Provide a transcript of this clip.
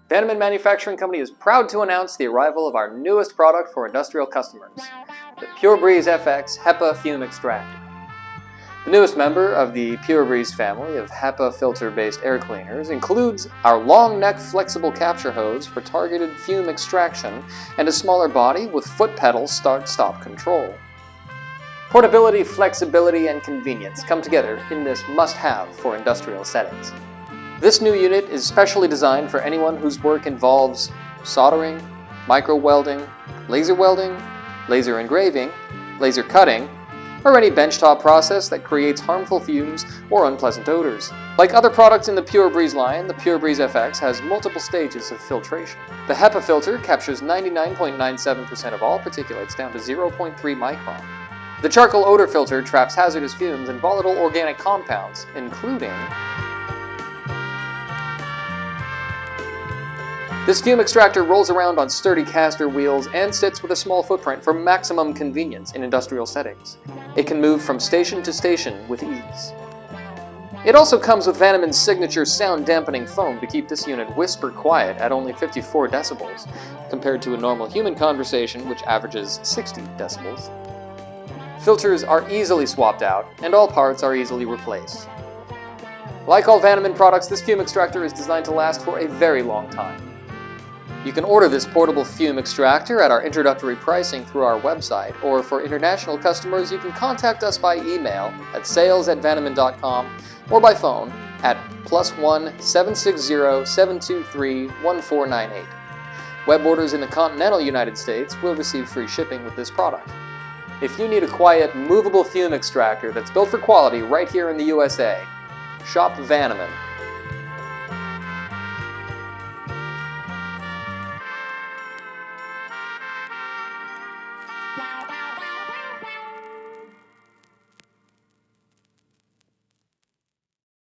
Vaniman Manufacturing Co is proud to announce the arrival of our newest product for industrial customers, the PureBreeze FX HEPA Fume Extractor. The newest member of the PureBreeze family of HEPA filter-based air cleaners includes our long neck flexible capture hose for targeted fume extraction and a smaller body with foot pedal start-stop control. Portability, flexibility, and convenience come together in this must-have for industrial settings. This new unit is specially designed for anyone whose work involves soldering, micro-welding, laser engraving, laser cutting, or any benchtop process that creates harmful fumes or unpleasant odors. Like other products in the PureBreeze line, the PureBreeze FX has multiple stages of filtration. The HEPA filter captures 99.97% of all particulates down to 0.3 micron. The charcoal odor filter traps hazardous fumes and volatile organic compounds, including this fume extractor rolls around on sturdy caster wheels and sits with a small footprint for maximum convenience in industrial settings. It can move from station to station with ease. It also comes with Vaniman's signature sound dampening foam to keep this unit whisper quiet at only 54 decibels, compared to a normal human conversation which averages 60 decibels. Filters are easily swapped out, and all parts are easily replaced. Like all Vaniman products, this fume extractor is designed to last for a very long time. You can order this portable fume extractor at our introductory pricing through our website, or for international customers, you can contact us by email at sales@vaniman.com or by phone at +1 760 723 1498. Web orders in the continental United States will receive free shipping with this product. If you need a quiet, movable fume extractor that's built for quality right here in the USA, shop Vaniman.